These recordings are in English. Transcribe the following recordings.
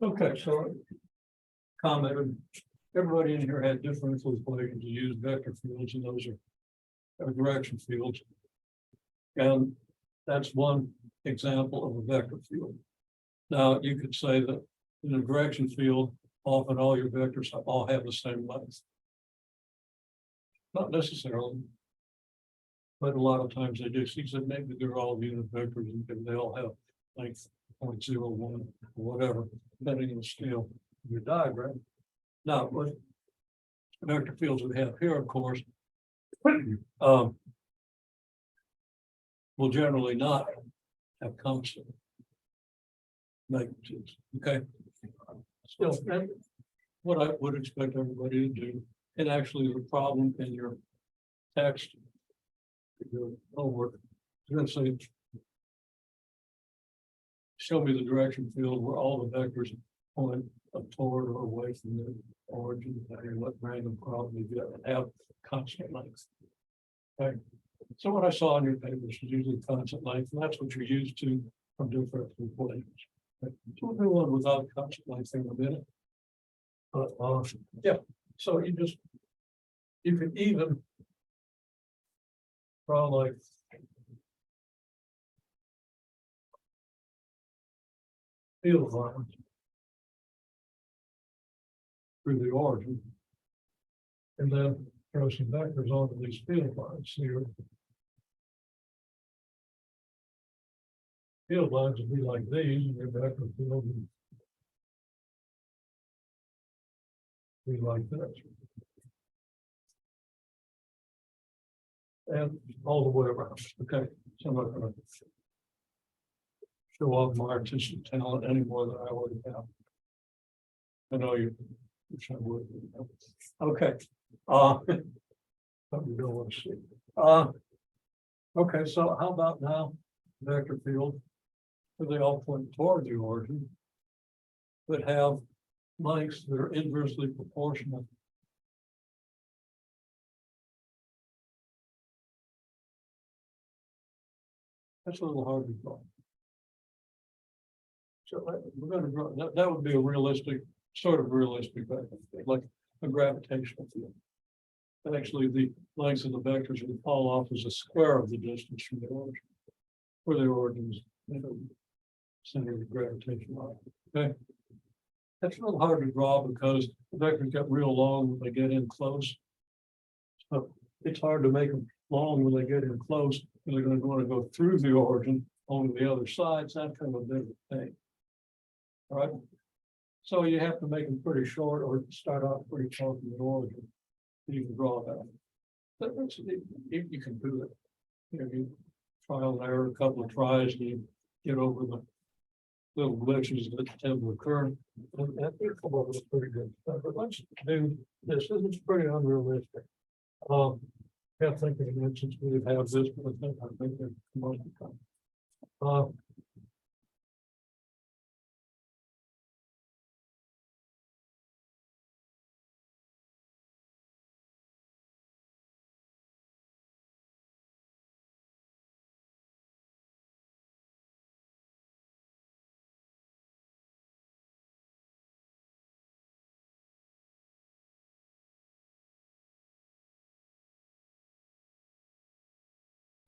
Okay, so commented, everybody in here had differential equations to use vector fields, and those are direction fields. And that's one example of a vector field. Now, you could say that in a direction field, often all your vectors all have the same length. Not necessarily. But a lot of times they do. He said maybe they're all unit vectors and they all have length 0.01 or whatever, depending on the scale of your diagram. Now, what vector fields we have here, of course, will generally not have constant magnitudes, okay? Still, that's what I would expect everybody to do, and actually the problem in your text, your homework, you're gonna say, show me the direction field where all the vectors point up toward or away from the origin, and what random problem you get and have constant length. Okay, so what I saw on your papers is usually constant length, and that's what you're used to from different equations. Okay, so we'll do one without constant length in a minute. Yeah, so you can even draw like field lines through the origin, and then throw some vectors onto these field lines here. Field lines would be like these, and your vector field would be like this. And all the way around, okay, so I'm not gonna show off my artistic talent any more than I already have. I know you wish I would. Okay. Probably don't want to see. Okay, so how about now, vector field, where they all point toward the origin, but have lengths that are inversely proportional. That's a little hard to draw. So we're going to draw that would be a realistic, sort of realistic, like a gravitational field. And actually, the lengths of the vectors would fall off as a square of the distance from the origin, where the origin is, center of gravitation. Okay, that's a little hard to draw because the vectors get real long when they get in close. So it's hard to make them long when they get in close, because they're going to want to go through the origin on the other side. So that's kind of a bit of a thing. All right. So you have to make them pretty short or start off pretty close to the origin. You can draw that. But you can do it. You trial and error, a couple of tries, and you get over the little glitches that tend to occur. And I think some of it's pretty good stuff. But let's do this. This is pretty unrealistic. Can't think of an instance we've had this, but I think they're most of the time.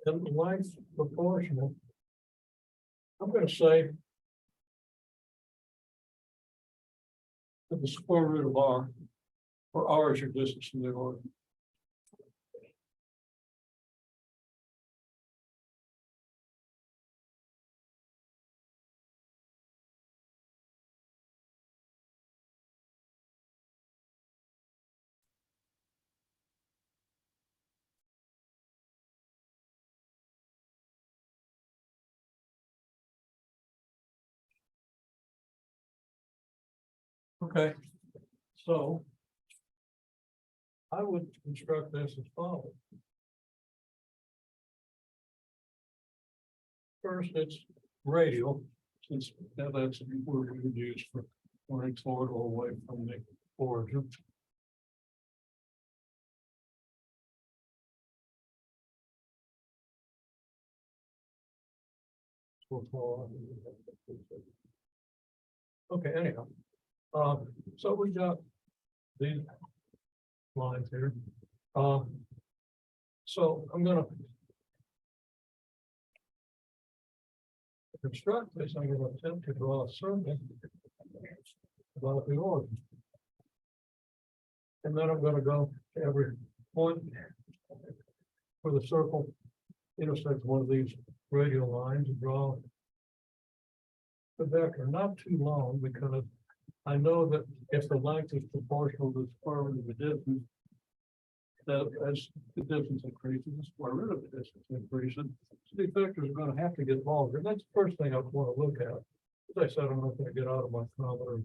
And the length proportional. I'm going to say to the square root of r, where r is your distance from the origin. Okay, so I would construct this as follows. First, it's radial, since that's the word we would use for pointing toward or away from the origin. Okay, anyhow, So we got these lines here. So I'm gonna construct this. I'm gonna attempt to draw a circle about the origin. And then I'm gonna go to every point where the circle intersects one of these radial lines and draw the vector, not too long, because I know that if the length is proportional to the square root of the distance, that as the distance increases, the square root of the distance increases, so these vectors are going to have to get longer. And that's the first thing I want to look at. As I said, I'm not going to get out of my kilometer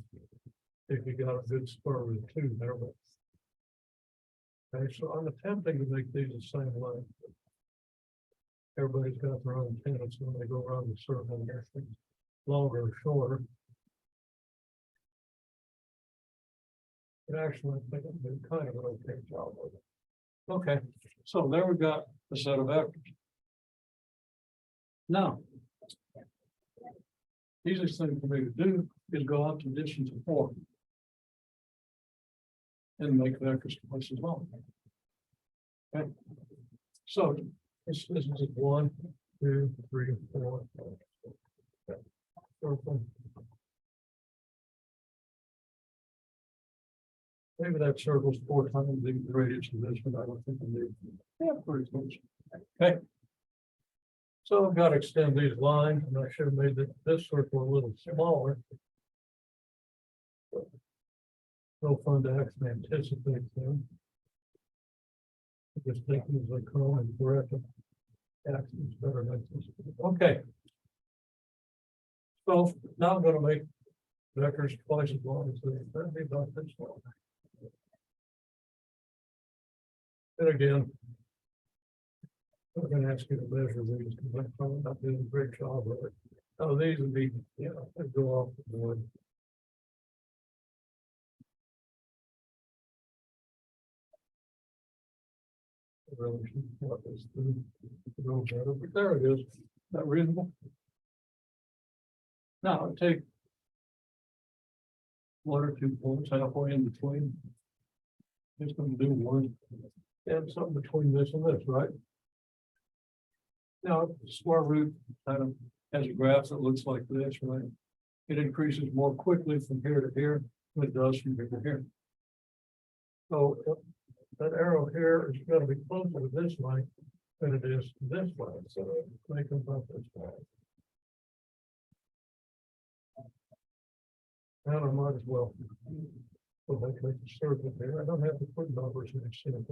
if you got a good square root of 2 there. But okay, so I'm attempting to make these the same length. Everybody's got their own tendency when they go around the circle and everything, longer or shorter. But actually, I think I'm doing kind of an okay job with it. Okay, so there we got a set of vectors. Now, easiest thing for me to do is go out to distance of 4 and make vectors twice as long. Okay, so this is 1, 2, 3, 4. Circle. Maybe that circle's 4 times the radius of this one. I don't think I need. Yeah, pretty close. Okay. So I've got to extend these lines, and I should have made this circle a little smaller. No fun to actually anticipate them. Just thinking as I come and correct them. Actions better than this. Okay. So now I'm going to make vectors twice as long as they that'd be about this long. And again, I'm going to ask you to measure these because I'm probably not doing a great job of it. Oh, these would be, you know, they'd go off the board. I really should have thought this through a little better, but there it is. Is that reasonable? Now take 1 or 2 points halfway in between. Just going to do 1 and something between this and this, right? Now, the square root kind of has a graph that looks like this, right? It increases more quickly from here to here than it does from here to here. So that arrow here is going to be closer to this line than it is to this line. So make them about this line. Now I might as well. Well, I make a circle here. I don't have to put numbers next to it.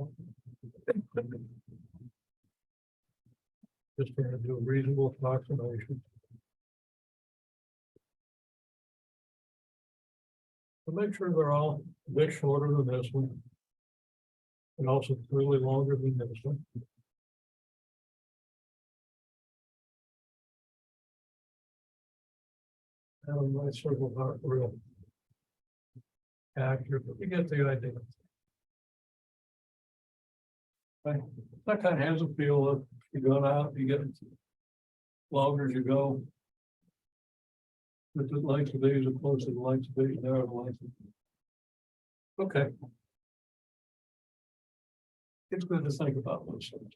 Just going to do a reasonable approximation. To make sure they're all a bit shorter than this one. And also clearly longer than this one. And my circles aren't real accurate, but you get the idea. Okay. That kind of has a feel of you go out, you get longer as you go. But the length of these are closer to the length of these, there are the length of. Okay. It's good to think about those things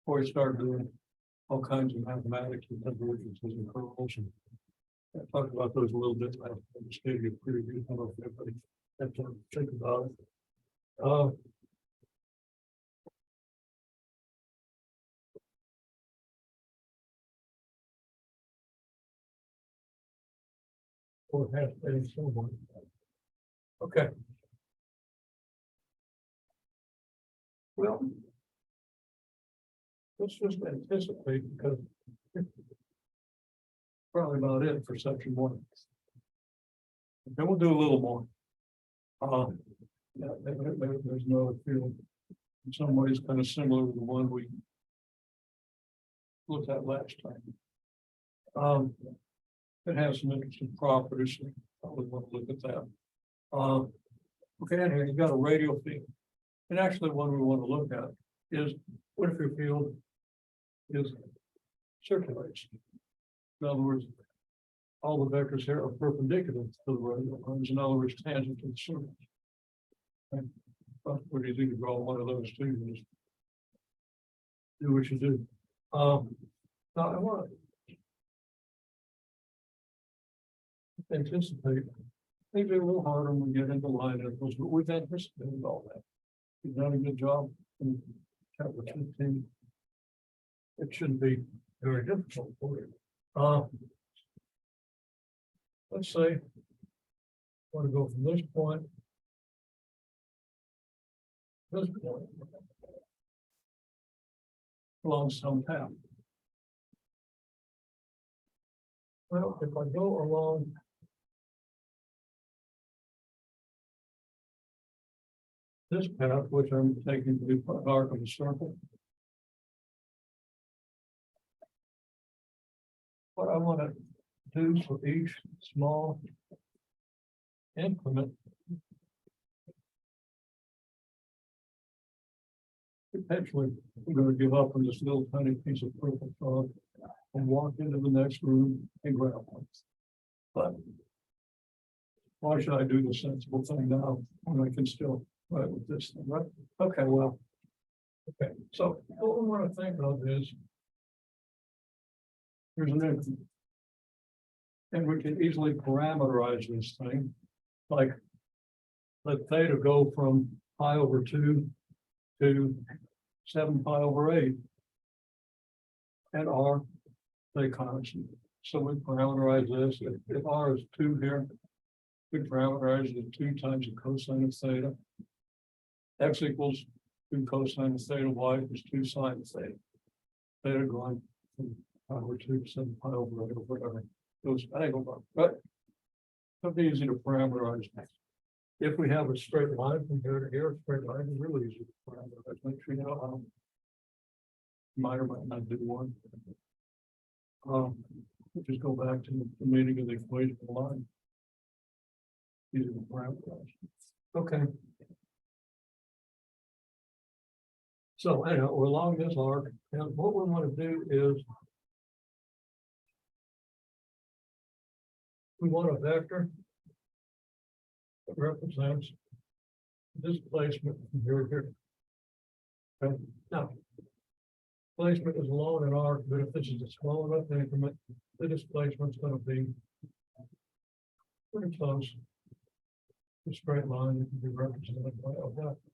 before you start doing all kinds of mathematics and convergences and curls. And I talked about those a little bit. I just gave you a pretty good one of everybody. Have to think about it. Or have someone. Okay. Well, let's just anticipate because probably about it for section 1. Then we'll do a little more. Yeah, there's no field. In some ways, kind of similar to the one we looked at last time. It has some interesting properties. So probably want to look at that. Okay, and here you've got a radial field. And actually, one we want to look at is what if your field is circulation? In other words, all the vectors here are perpendicular to the radial lines, in other words, tangent to the surface. Okay. But pretty easy to draw one of those two, and just do what you do. Now I want to anticipate, maybe a little harder when we get into line intervals, but we've anticipated all that. You've done a good job in chapter 15. It shouldn't be very difficult for you. Let's say, I want to go from this point, this point, along some path. Well, if I go along this path, which I'm taking to be the arc of a circle, what I want to do for each small increment, potentially I'm going to give up on this little tiny piece of purple frog and walk into the next room and grab one. But why should I do the sensible thing now when I can still write with this thing, right? Okay, well, okay. So what we want to think of is here's an increment. And we can easily parameterize this thing, like let theta go from pi over 2 to 7 pi over 8, and r stay constant. So we parameterize this. If r is 2 here, we parameterize it 2 times the cosine of theta. X equals 2 cosine of theta, y equals 2 sine of theta. Theta going from pi over 2 to 7 pi over 8 or whatever. Those angle, but it'll be easy to parameterize. If we have a straight line from here to here, a straight line is really easy to parameterize. Make sure you know how. Might or might not do one. Just go back to the meaning of the equation of the line. Easy to parameterize. Okay. So anyhow, we're along this arc, and what we want to do is we want a vector that represents displacement from here to here. Okay. Now, placement is along an arc, but if this is a small enough increment, the displacement is going to be pretty close to a straight line that can be represented by a vector.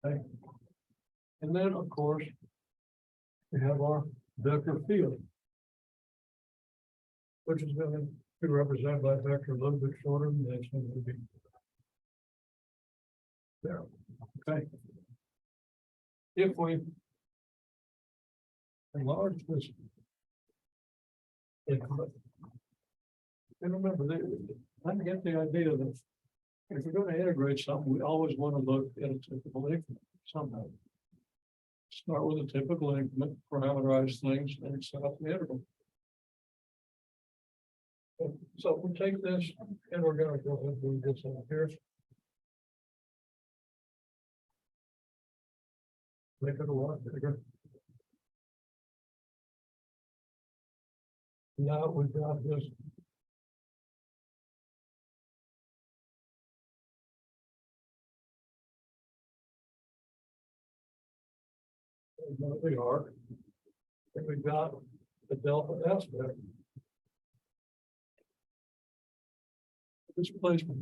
Okay. And then, of course, we have our vector field, which is going to be represented by a vector a little bit shorter than this one would be. There. Okay. If we enlarge this increment, and remember, I get the idea that if we're going to integrate something, we always want to look at a typical increment somehow. Start with a typical increment, parameterize things, and set up the integral. So we'll take this and we're going to go ahead and do this in here. Make it a lot bigger. Now we've got this. The arc. And we've got the delta aspect. Displacement.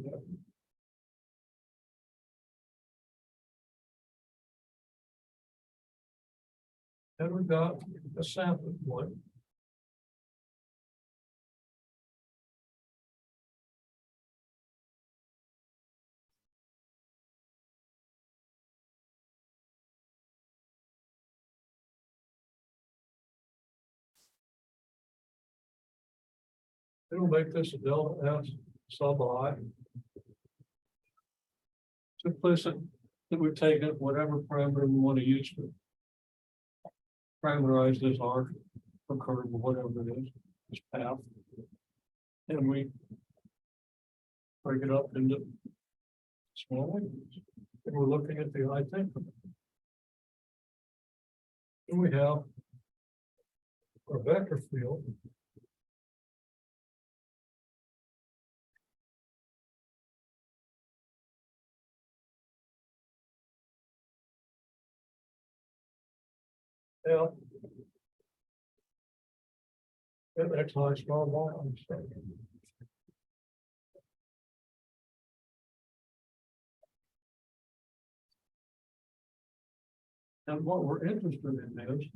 And we got a sampling point. It'll make this a delta S sub I. It's implicit that we've taken whatever parameter we want to use to parameterize this arc or curve or whatever it is, this path. And we break it up into small increments. And we're looking at the I think. And we have or vector field. Yeah. That's nice, small line. And what we're interested in is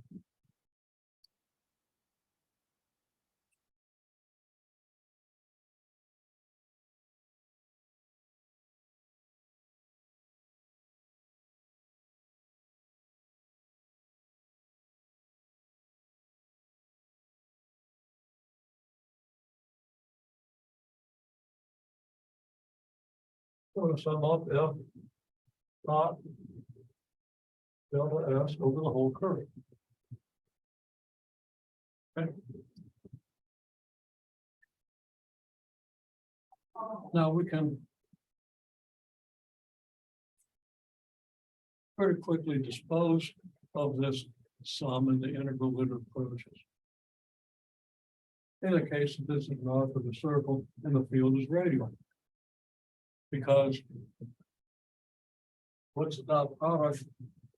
going to sum up F dot delta S over the whole curve. Okay. Now we can very quickly dispose of this sum in the integral limit approaches. In the case that this is north of the circle and the field is radial. Because what's the dot product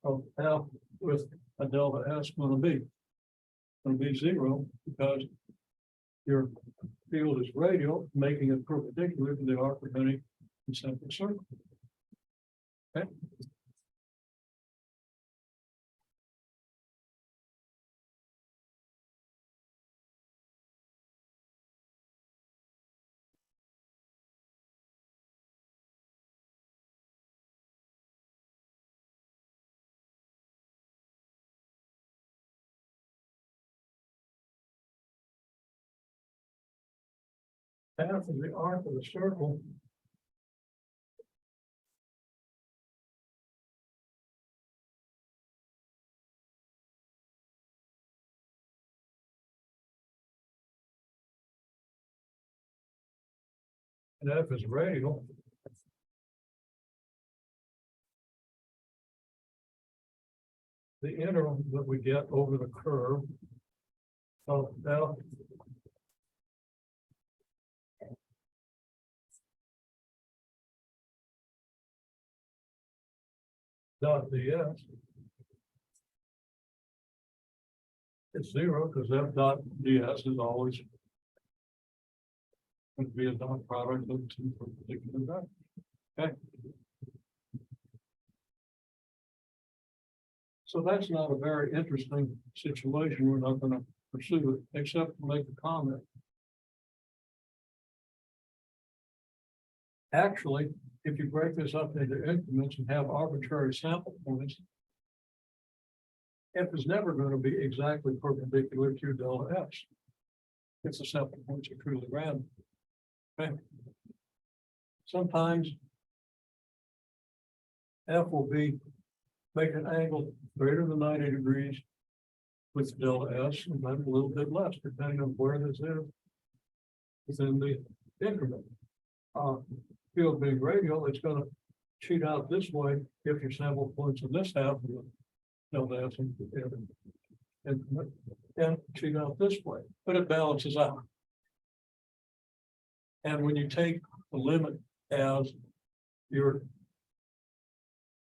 of F with a delta S going to be? It's going to be 0 because your field is radial, making it perpendicular to the arc of any concentric circle. Okay. Half of the arc of the circle and F is radial. The integral that we get over the curve of F dot ds is 0 because F dot ds is always going to be a dot product of two perpendicular vectors. Okay. So that's not a very interesting situation. We're not going to pursue it except to make a comment. Actually, if you break this up into increments and have arbitrary sample points, F is never going to be exactly perpendicular to delta S. If the sample points are truly random. Okay. Sometimes F will make an angle greater than 90 degrees with delta S and then a little bit less, depending on where this is within the increment. Field being radial, it's going to cheat out this way if your sample points in this half of the delta S and cheat out this way, but it balances out. And when you take the limit as you're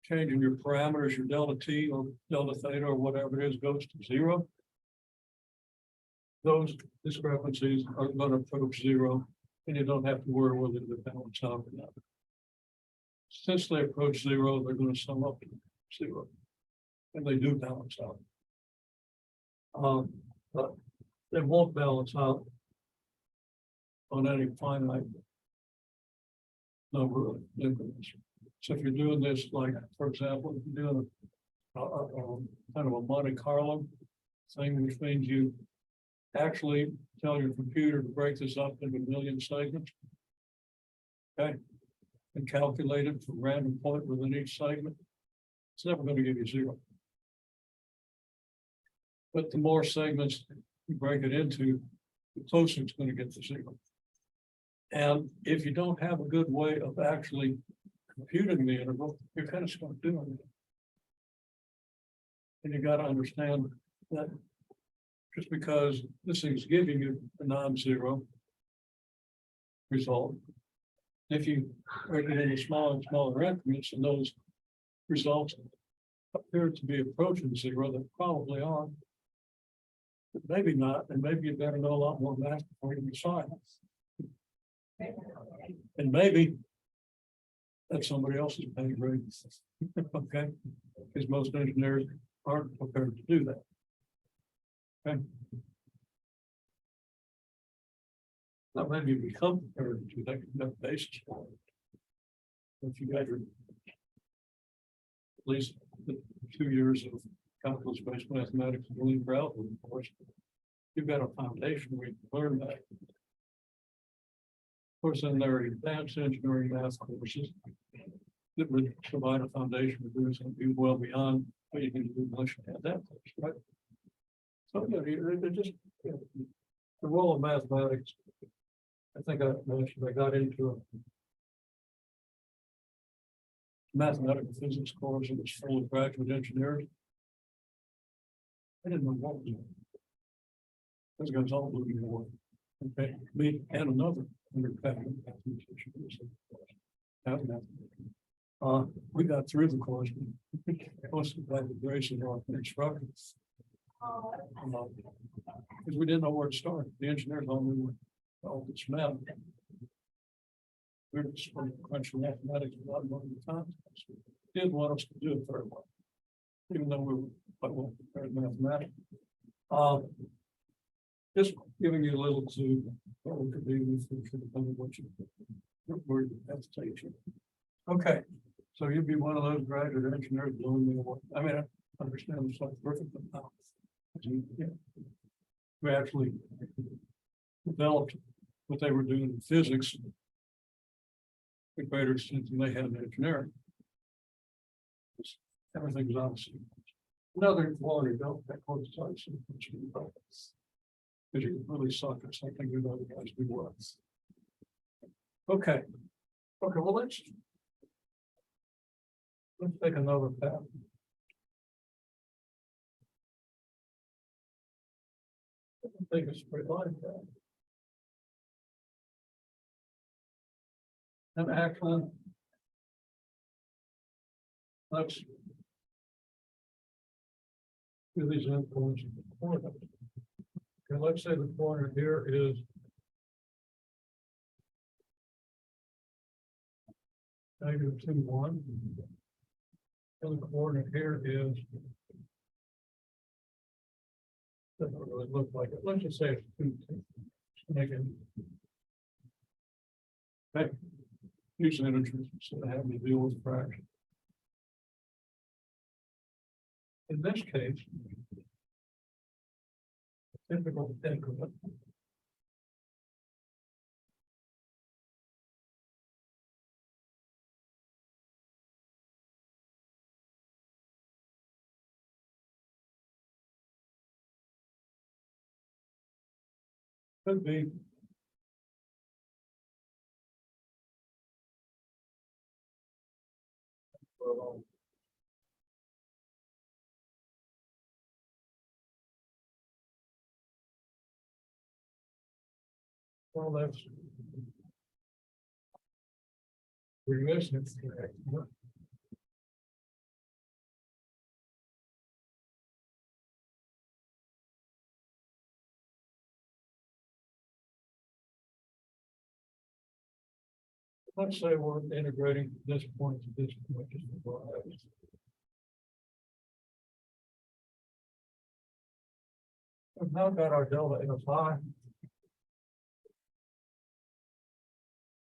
changing your parameters, your delta t or delta theta or whatever it is goes to 0, those discrepancies are going to approach 0, and you don't have to worry whether they balance out or not. Since they approach 0, they're going to sum up to 0, and they do balance out. But they won't balance out on any finite number of increments. So if you're doing this, like, for example, if you're doing a kind of a Monte Carlo thing, which means you actually tell your computer to break this up into a million segments. Okay. And calculate it for random point within each segment. It's never going to give you 0. But the more segments you break it into, the closer it's going to get to 0. And if you don't have a good way of actually computing the interval, you're kind of stuck doing it. And you got to understand that just because this thing's giving you a non-zero result. If you break it into smaller and smaller increments, and those results appear to be approaching zero, they probably are. But maybe not, and maybe you better know a lot more math before you decide. And maybe that's somebody else's pay grade. Okay, because most engineers aren't prepared to do that. Okay. Now, maybe you become prepared to do that, you have basis for it. If you got your at least 2 years of calculus-based mathematics and linear algebra, of course, you've got a foundation where you can learn that. Of course, then there are advanced engineering math courses that would provide a foundation for doing something well beyond what you can do once you have that course, right? So, they're just, the role of mathematics. I think I mentioned I got into a mathematical physics course and it's full of graduate engineers. I didn't know what was it. Those guys all blew me away. Okay, me and another undergraduate mathematician. We got through the course, mostly by the grace of our instructors. Because we didn't know where to start. The engineers all knew all this math. We were just crunching mathematics a lot more than the time. Didn't want us to do it very well, even though we were quite well prepared mathematics. Just giving you a little clue what we could do with what you where that's take you. Okay, so you'd be one of those graduate engineers doing the work. I mean, I understand it's like perfect, but now we actually developed what they were doing in physics to greater extent than they had in engineering. Everything's obviously another quality don't that coincides because you can really suck at something you otherwise do well. Okay. Okay, well let's take another path. I think it's pretty like that. And actually, let's do these endpoints of the corner. Okay, let's say the corner here is -2, 1. And the coordinate here is doesn't really look like it. Let's just say it's 2. Make it okay. Use integers instead of having to deal with fractions. In this case, typical increment could be well, that's we're missing it. Let's say we're integrating this point to this point. We've now got our delta Fi.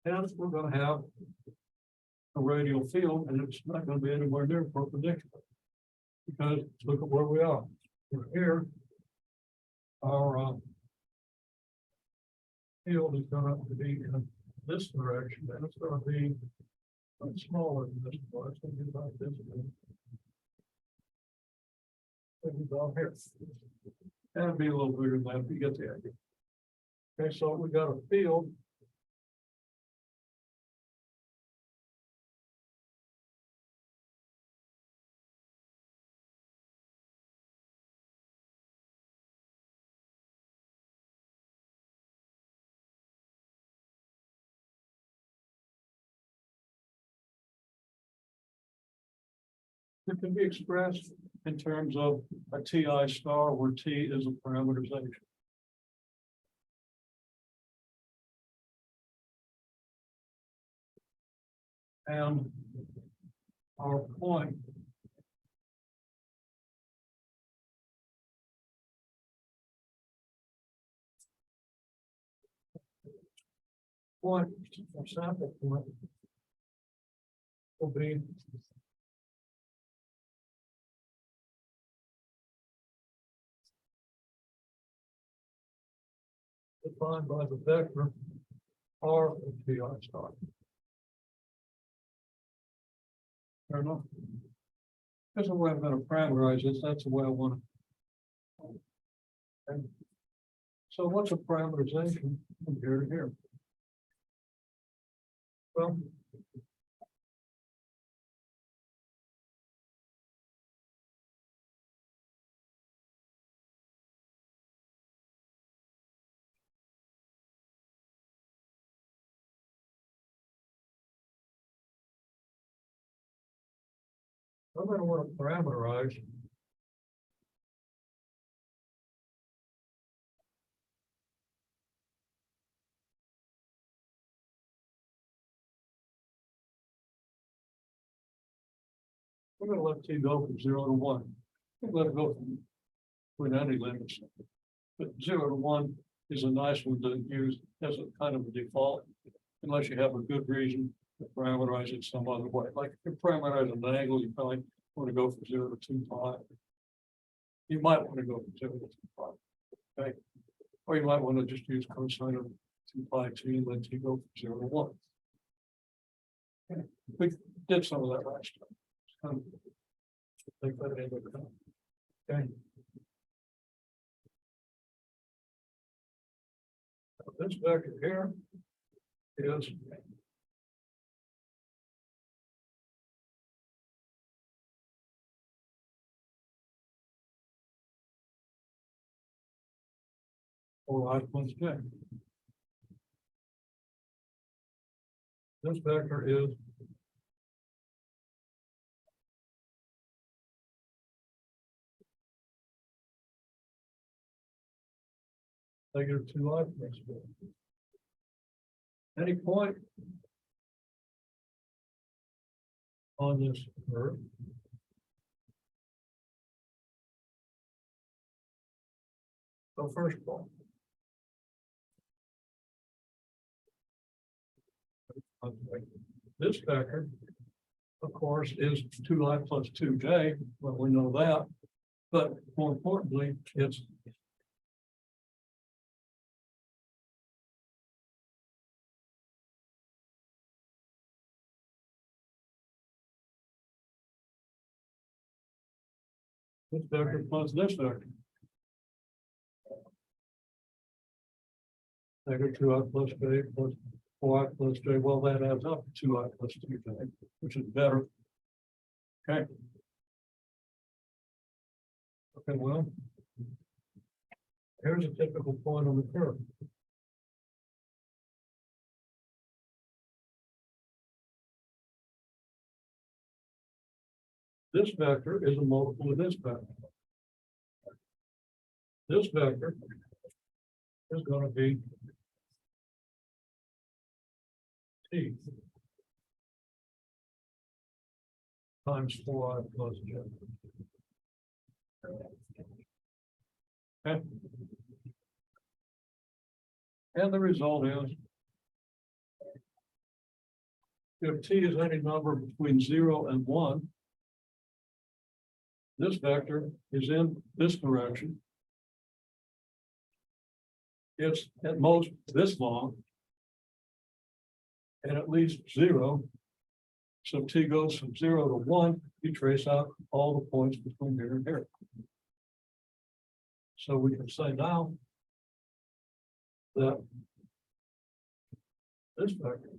And we're going to have a radial field, and it's not going to be anywhere near perpendicular. Because look at where we are. We're here. Our field is going to be in this direction, and it's going to be much smaller than this one. It's going to be about this one. Maybe down here. And it'll be a little bigger than that if you get the idea. Okay, so we got a field. It can be expressed in terms of a TI star where T is a parameterization. And our point or sample point will be defined by the vector R of TI star. Fair enough. That's the way I'm going to parameterize this. That's the way I want to. Okay. So what's a parameterization from here to here? Well, I'm going to want to parameterize we're going to let T go from 0 to 1. We're going to let it go from any limits. But 0 to 1 is a nice one to use as a kind of a default, unless you have a good reason to parameterize it some other way. Like if you parameterize an angle, you probably want to go from 0 to 2 pi. You might want to go from 0 to 2 pi. Okay. Or you might want to just use cosine of 2 pi t and let T go from 0 to 1. Okay. We did some of that last time. Take that into account. Okay. This vector here is I plus J. This vector is negative 2I plus J. Any point on this curve so first of all, this vector, of course, is 2I plus 2J. Well, we know that, but more importantly, it's this vector plus this vector. Negative 2I plus J plus 4I plus J. Well, that adds up to 2I plus 2J, which is better. Okay. Okay, well, here's a typical point on the curve. This vector is a multiple of this vector. This vector is going to be T times 4I plus J. Okay. And the result is if T is any number between 0 and 1, this vector is in this direction. It's at most this long and at least 0. So T goes from 0 to 1. You trace out all the points between here and here. So we can say now that this vector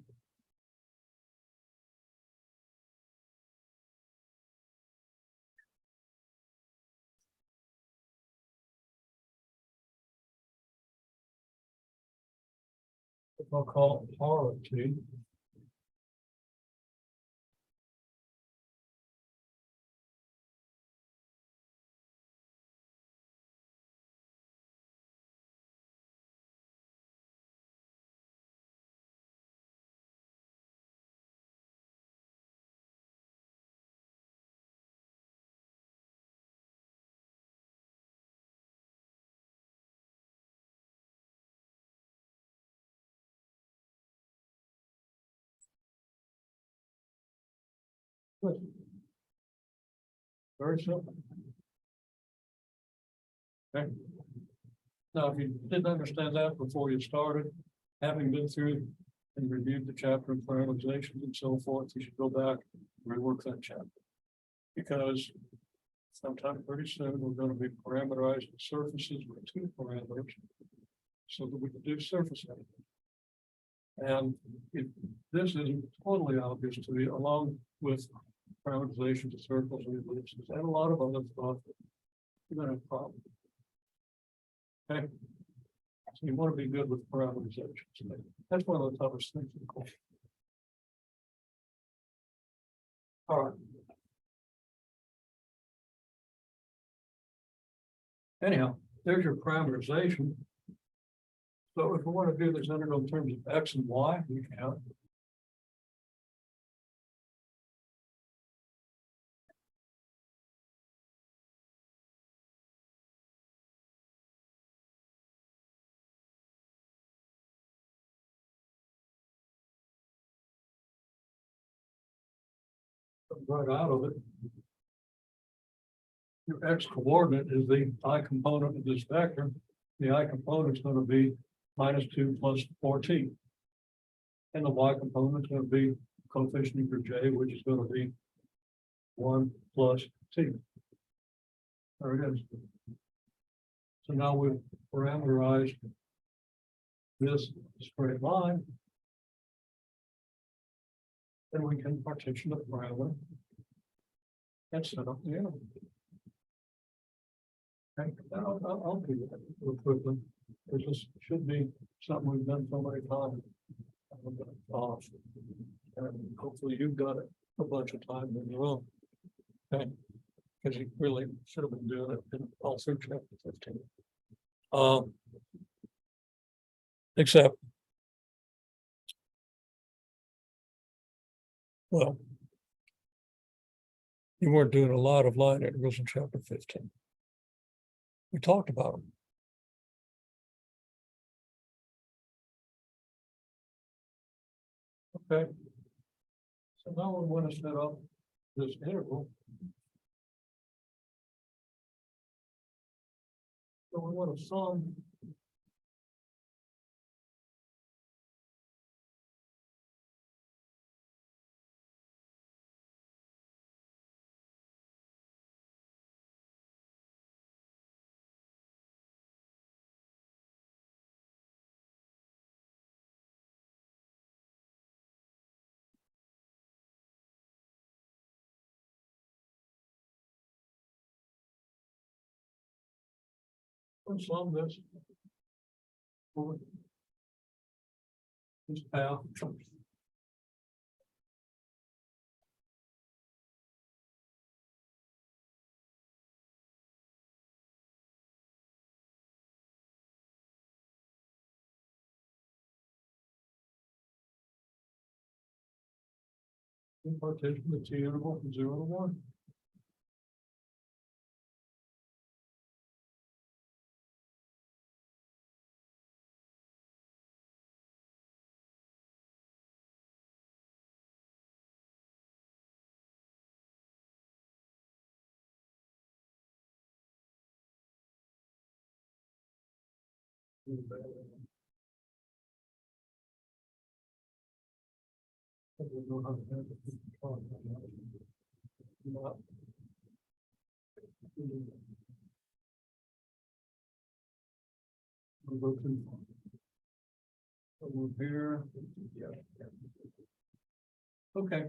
I'll call it R of T. Very simple. Okay. Now, if you didn't understand that before you started, having been through and reviewed the chapter of parameterizations and so forth, you should go back and rework that chapter. Because sometime pretty soon, we're going to be parameterizing surfaces with 2 parameters so that we can do surface area. And if this isn't totally obvious to you, along with parameterization to circles and ellipses and a lot of other stuff, you're going to have problems. Okay. So you want to be good with parameterization. That's one of the toughest things in the course. All right. Anyhow, there's your parameterization. So if we want to do this integral in terms of x and y, we can. Right out of it. Your x coordinate is the I component of this vector. The I component is going to be -2 plus 4t. And the y component is going to be coefficient for j, which is going to be 1 plus t. There it is. So now we've parameterized this straight line. Then we can partition the parameter and set up the interval. Okay, I'll do that real quickly. This should be something we've done so many times. And hopefully you've got it a bunch of times in your own. Okay, because you really should have been doing it in all through chapter 15. Except, well, you weren't doing a lot of line integrals in chapter 15. We talked about them. Okay. So now we want to set up this interval. So we want to sum this for this path. Partition the t interval from 0 to 1. I don't know how to handle it. Go too far. Over here. Yeah. Okay.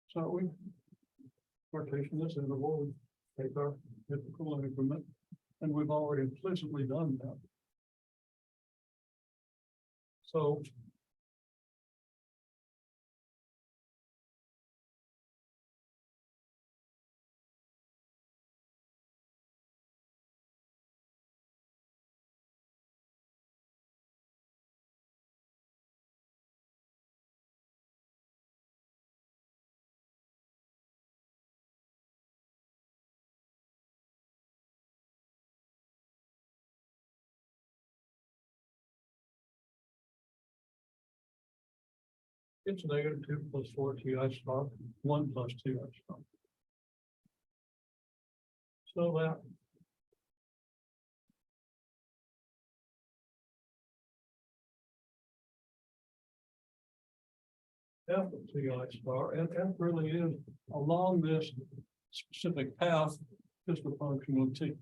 So we partition this interval, we take our typical increment, and we've already implicitly done that. So It's negative 2 plus 4 Ti star, 1 plus Ti star. So that F of Ti star, and F really is along this specific path, just a function of T.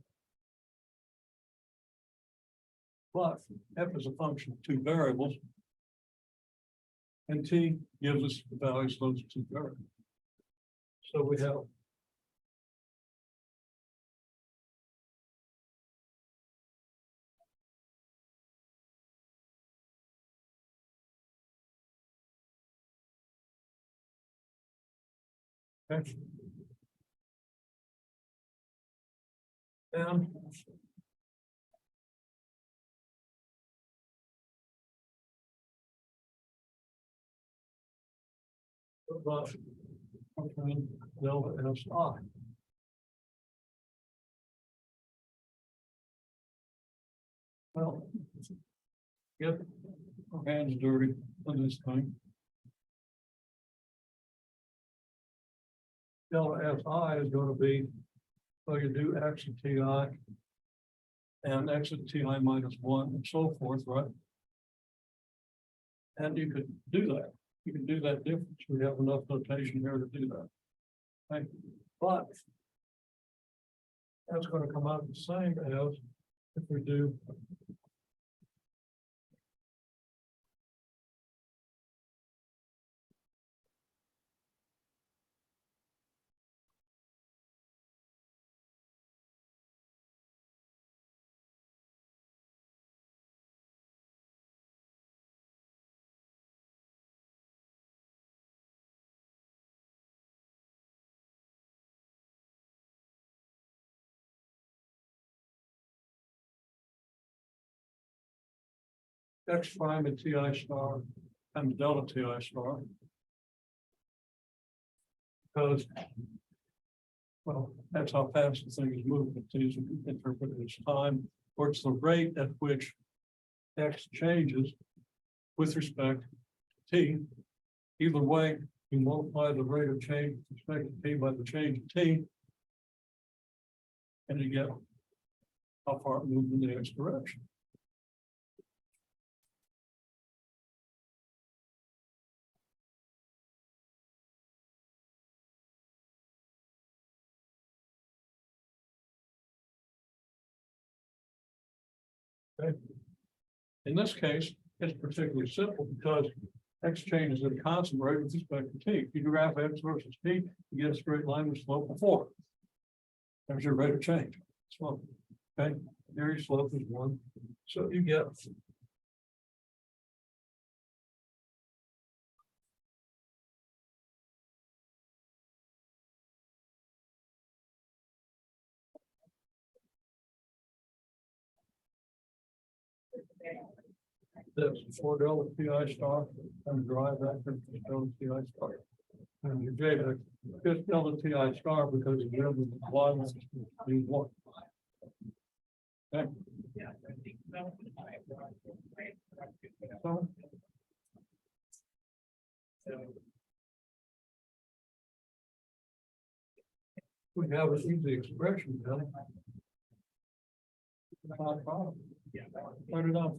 But F is a function of two variables. And T gives us the values of those two variables. So we have okay. And delta SI. Well, get our hands dirty on this thing. Delta SI is going to be, so you do X of Ti and X of Ti minus 1 and so forth, right? And you could do that. You can do that difference. We have enough notation here to do that. Okay. But that's going to come out the same as if we do X prime and Ti star and delta Ti star. Because, well, that's how fast the thing is moving. It's interpreted as time, or it's the rate at which X changes with respect to T. Either way, you multiply the rate of change with respect to T by the change of T. And you get how far it moved in the X direction. Okay. In this case, it's particularly simple because X changes at a constant rate with respect to T. If you graph X versus T, you get a straight line with slope of 4. There's your rate of change. Slope. Okay. Area slope is 1. So you get this 4 delta Pi star and derive that from delta Ti star. And your J just delta Ti star because it's given the Y means 1. Okay. So, we have an easy expression, Billy. Not a problem. Put it up.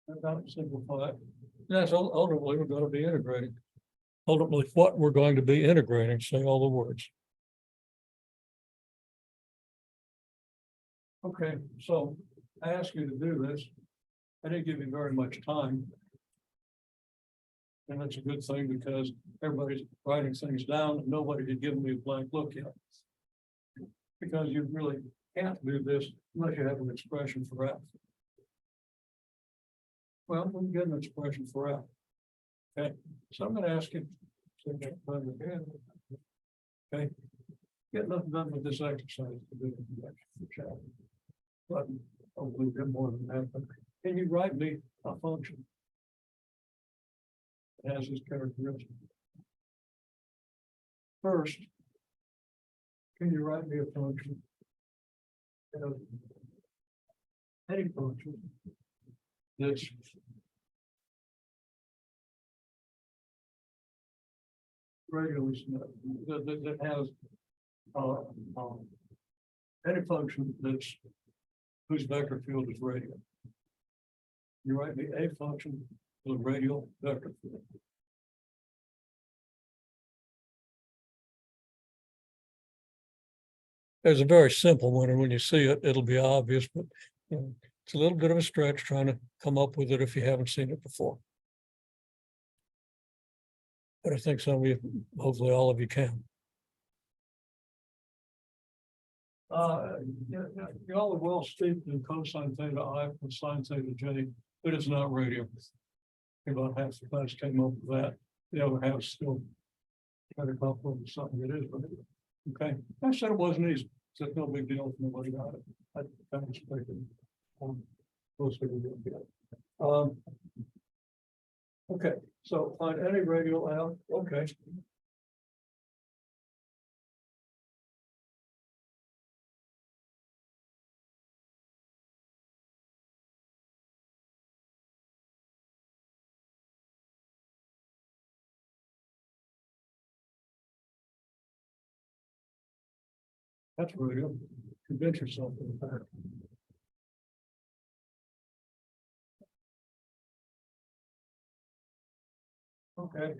About to simplify it. Yes, ultimately, we're going to be integrating. Ultimately, what we're going to be integrating, say all the words. Okay, so I asked you to do this. I didn't give you very much time. And that's a good thing because everybody's writing things down and nobody had given me a blank look yet. Because you really can't do this unless you have an expression for F. Well, we can get an expression for F. Okay, so I'm going to ask you. Okay, get nothing done with this exercise to do. But hopefully get more than that. But can you write me a function has its characteristics. First, can you write me a function? Any function that's radially that has any function that's whose vector field is radial. You write me a function with a radial vector field. There's a very simple one, and when you see it, it'll be obvious, but you know, it's a little bit of a stretch trying to come up with it if you haven't seen it before. But I think some of you, hopefully all of you can. Y'all are well steeped in cosine theta I and sine theta j, but it's not radial. About half the class came up with that. The other half still trying to come up with something that is radial. Okay, I said it wasn't easy. So it's no big deal if nobody got it. I kind of expected. Okay, so find any radial out. Okay. That's radial. Convince yourself of the fact. Okay,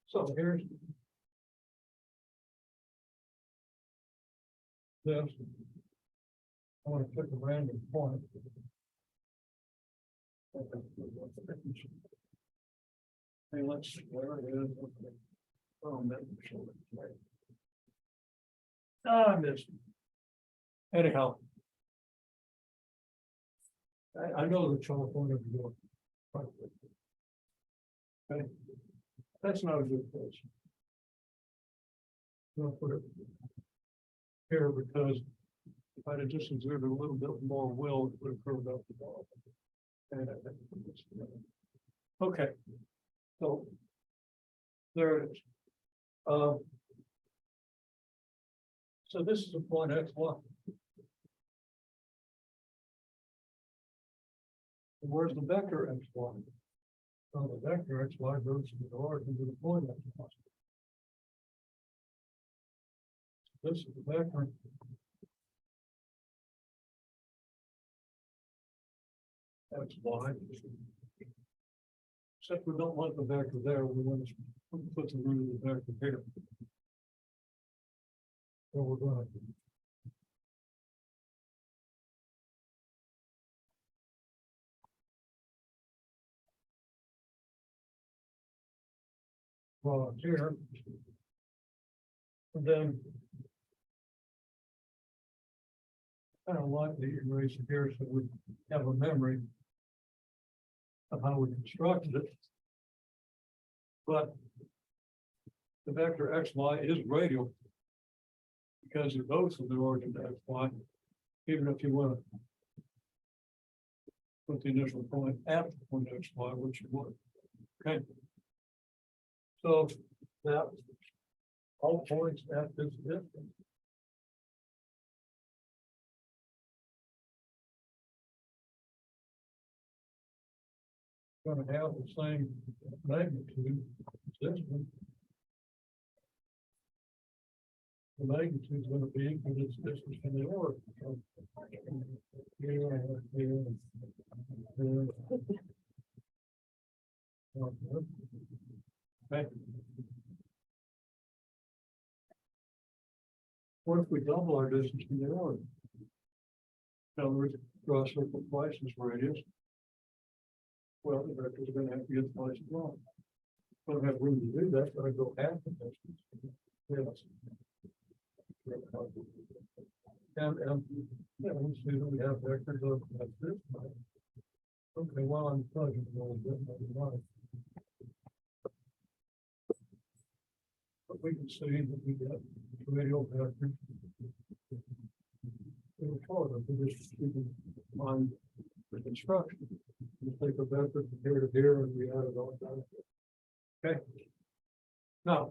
so here's this. I want to pick a random point. Hey, let's where it is. Okay. Oh, I missed it. Anyhow. I know the child point of view. Okay. That's not a good place. I'll put it here because if I'd have just exerted a little bit more will, it would have curved up the ball. Okay, so there it is. So this is a point x1. Where's the vector x1? So the vector xy goes to the origin to the point x1. This is the vector. XY. Except we don't want the vector there, we want to put the root of the vector here. So we're going to draw it here. And then I don't like the eraser here, so we have a memory of how we constructed it. But the vector xy is radial because it goes from the origin to xy, even if you want to put the initial point at the point xy, which you would. Okay. So that all points at this distance going to have the same magnitude as this one. The magnitude is going to be equal to this distance from the origin. So here. Okay. What if we double our distance from the origin? In other words, draw a circle twice its radius. Well, the vector is going to have to get twice as long. Don't have room to do that, but I go half the distance. Yes. And yeah, we see that we have vectors of this. Okay, well, I'm fudging a little bit, maybe not. But we can see that we get radial vectors. We just keep in mind the construction. You take a vector from here to here and we add it all down. Okay. Now.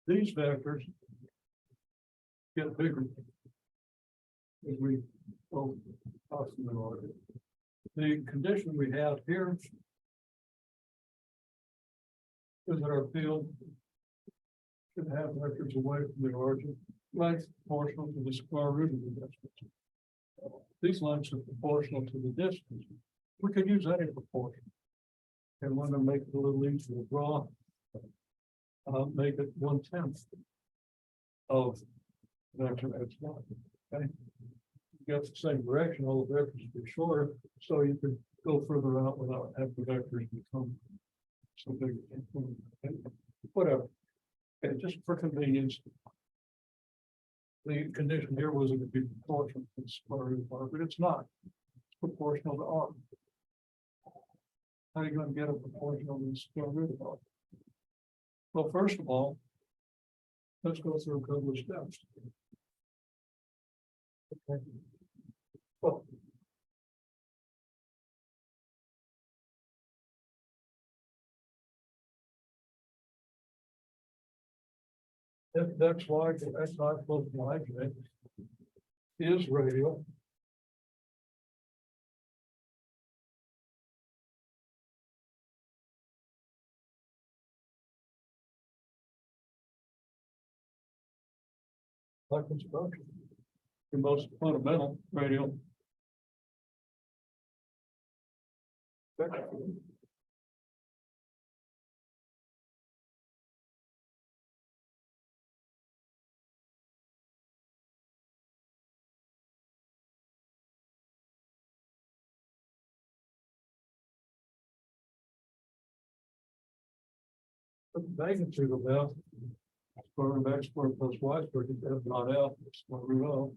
These vectors. Get bigger. As we go off the order. The condition we have here. Is that our field. Should have vectors away from the origin, length proportional to the square root of the distance. These lengths are proportional to the distance. We could use any proportion. And when to make it a little easier to draw, make it 1/10 of vector x1. Okay. You got the same direction, all the vectors will be shorter, so you can go further out without having the vectors become so big. Okay. Whatever. Okay, just for convenience. The condition here was it would be proportional to the square root of r, but it's not. It's proportional to r. How are you going to get a proportional to the square root of r? Well, first of all, let's go through a couple of steps. Okay. Well, if x y to x I plus y j is radial. By construction, the most fundamental radial. Vector field. The magnitude of f square root of x squared plus y squared is f not f square root of,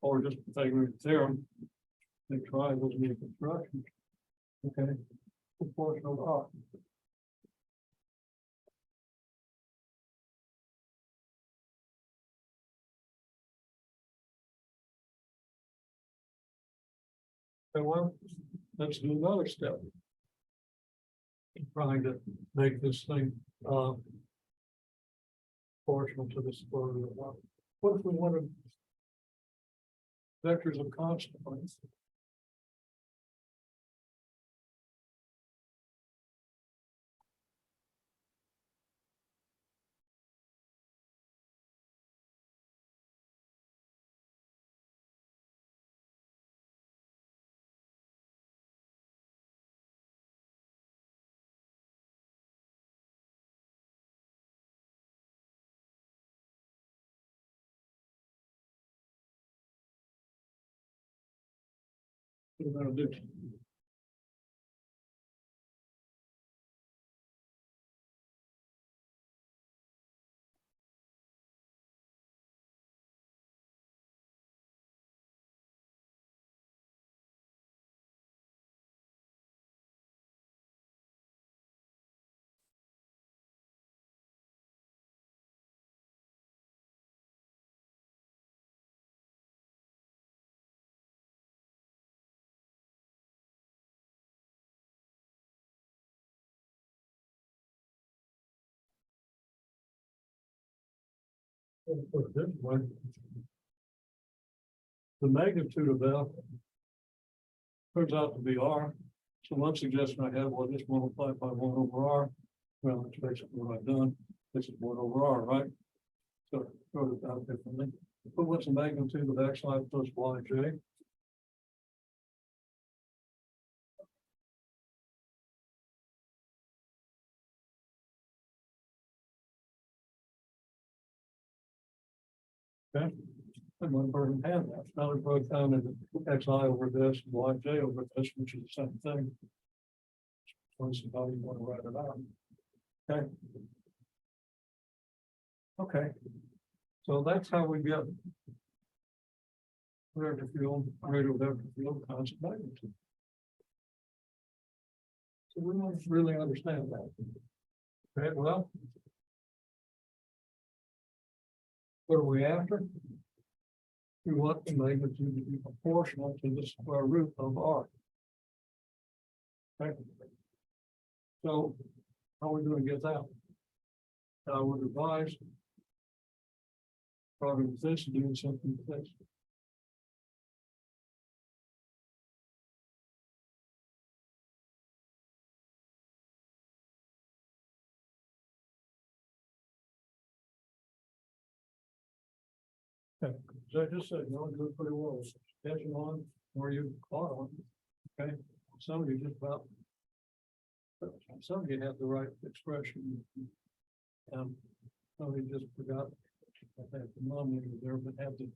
or just Pythagorean theorem. Make triangles need construction. Okay, proportional to r. Okay, well, let's do another step. Trying to make this thing proportional to the square root of y. What if we wanted vectors of constant length? What we're going to do? Put it this way. The magnitude of f turns out to be r. So one suggestion I have was just multiply by 1 over r. Well, that's basically what I've done. This is 1 over r, right? So wrote it out differently. But what's the magnitude of x I plus y j? Okay. And one person had that. Now we broke down into xi over this and yj over this, which is the same thing. So this is how you want to write it out. Okay. Okay. So that's how we get vector field, radial vector field constant magnitude. So we want to really understand that. Okay, well. What are we after? We want the magnitude to be proportional to the square root of r. Okay. So how are we gonna get that? I would advise probably with this, doing something with this. Okay, so I just said, you know, do it pretty well, catching on where you caught on, okay? Some of you just about. Some of you have the right expression. Some of you just forgot. That the denominator there, but have the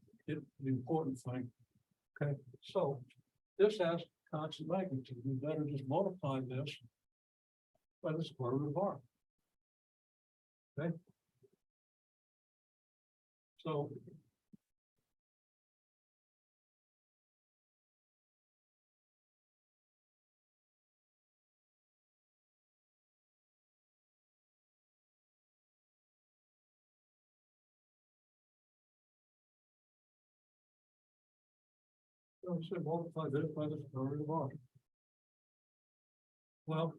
important thing. Okay, so this has constant magnitude, we better just multiply this by the square root of r. Okay. So we should multiply this by the square root of r. Well,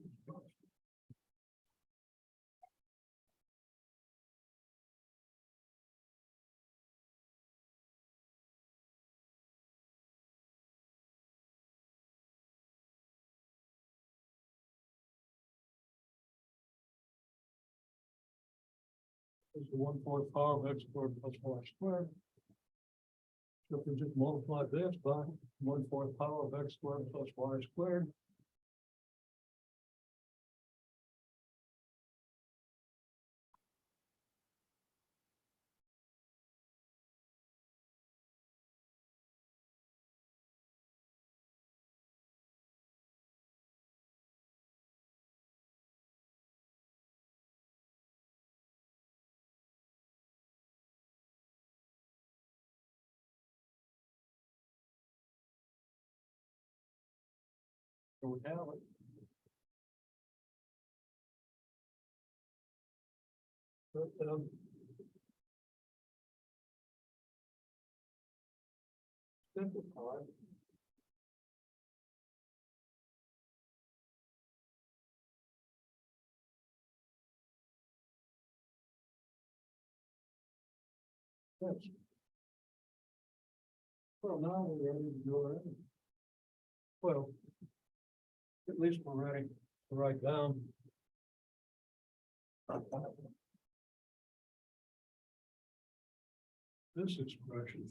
is the 1/4 power of x squared plus y squared. So if we just multiply this by 1/4 power of x squared plus y squared. So we have it. But, simplify. Yes. Well, now we're ready to go in. Well, at least we're ready to write down. This expression.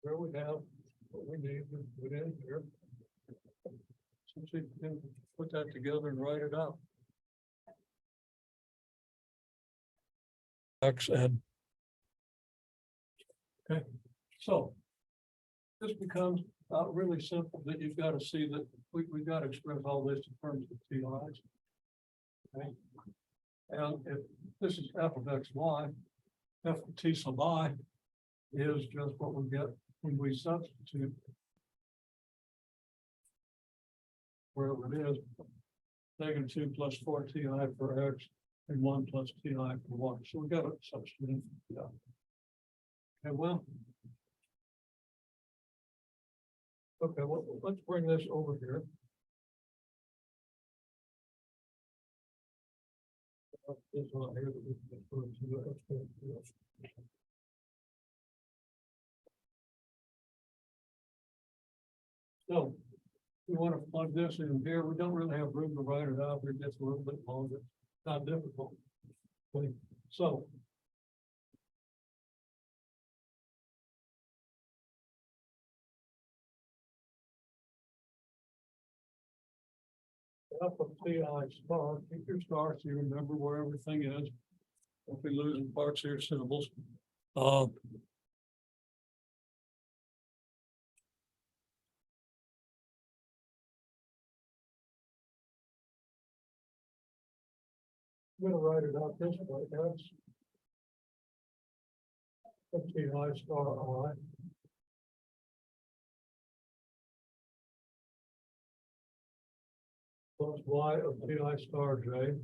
Where we have what we need to put in here. Since we can put that together and write it out. X and. Okay, so. This becomes really simple, that you've got to see that we've got to express all this in terms of TIs. Okay. And if this is f of x, y, f of t sub I is just what we get when we substitute wherever it is, -2 plus 4 ti for x and 1 plus ti for y. So we got to substitute. Yeah. Okay, well. Okay, well, let's bring this over here. This one here that we can put to. So we want to plug this in here. We don't really have room to write it out. It gets a little bit longer. Not difficult. Okay. So f of ti star, keep your star so you remember where everything is. If we lose in parts here, symbols. I'm gonna write it out this way. That's ti star I plus y of ti star j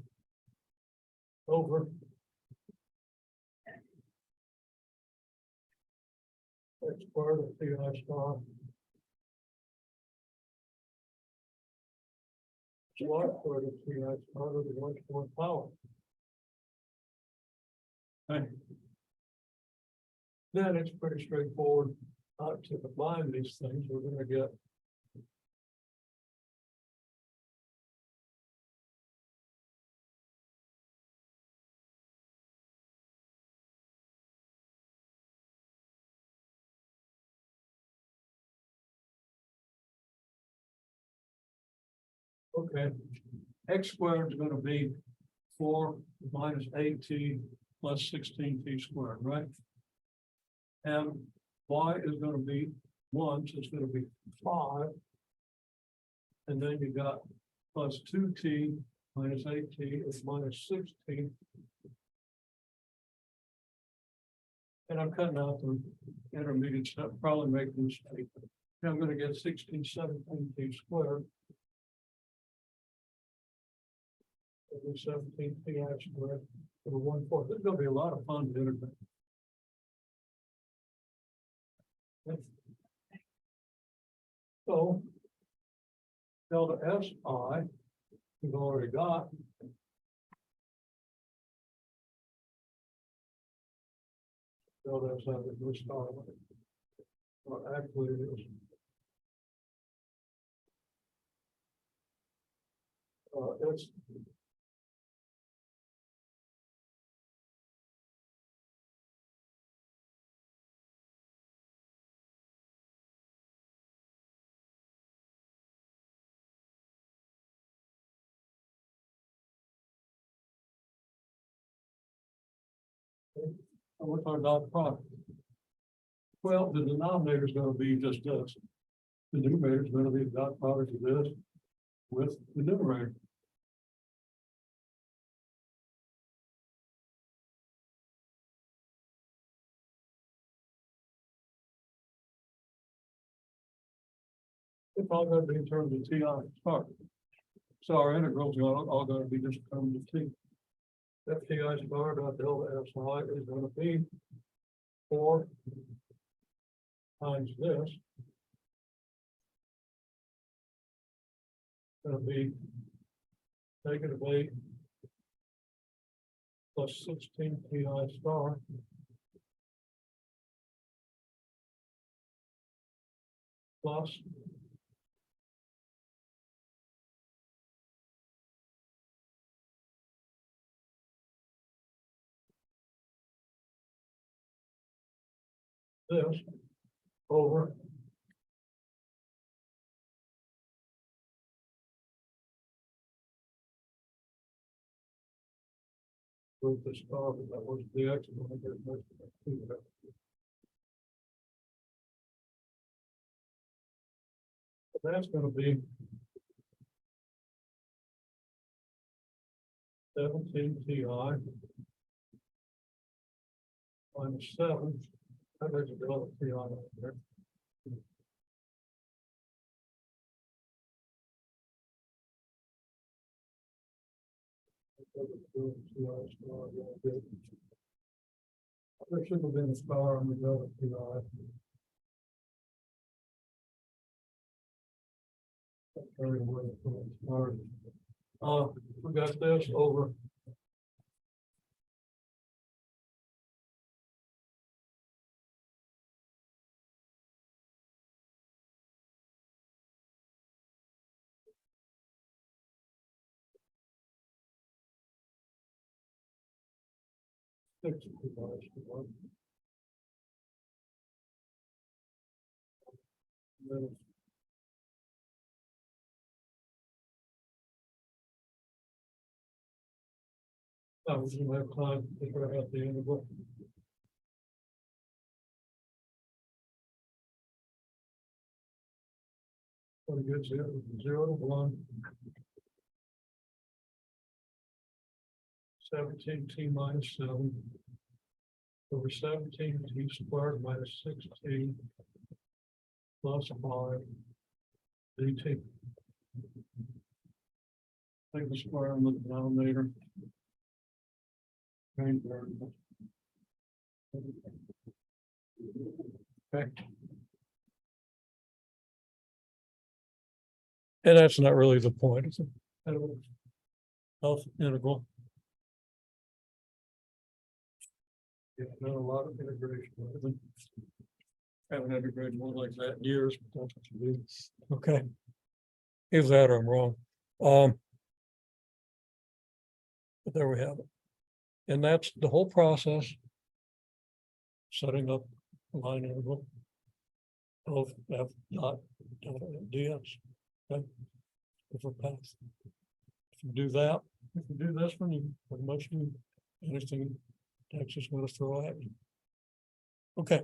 over x squared of ti star y squared of ti star to the 1/4 power. Okay. Then it's pretty straightforward. To combine these things, we're going to get okay. X squared is going to be 4 minus 8t plus 16t squared, right? And y is going to be 1, so it's going to be 5. And then you got plus 2t minus 8t is minus 16. And I'm cutting out the intermediate stuff, probably making a mistake. I'm going to get 16, 17t squared. 17 pi squared over 1/4. There's going to be a lot of fun to integrate. So delta SI we've already got. Delta SI is this star. Well, actually it is. It's what's our dot product? Well, the denominator is going to be just this. The numerator is going to be the dot product of this with the numerator. It's all going to be in terms of TI star. So our integrals are all going to be just in terms of T. FTI star dot delta SI is going to be 4 times this. Going to be -8 plus 16 pi star plus this over with the star, but that was the x. That's going to be 17 ti minus 7. That is a delta ti right there. There should have been a star on the delta ti. Very well, we got this over there I was gonna have time to figure out the interval. Pretty good, 0 to 1. 17t minus 7 over 17t squared minus 16 plus 5 dt. Take the square on the denominator. Change variable. Okay. And that's not really the point, is it? Health integral. Yeah, not a lot of integration. Haven't integrated one like that in years, but that's what you do. Okay. Either that or I'm wrong. But there we have it. And that's the whole process. Setting up a line integral of F dot ds. Okay. If we're past. If you do that, if you do this one, you pretty much do anything Texas is going to throw at you. Okay.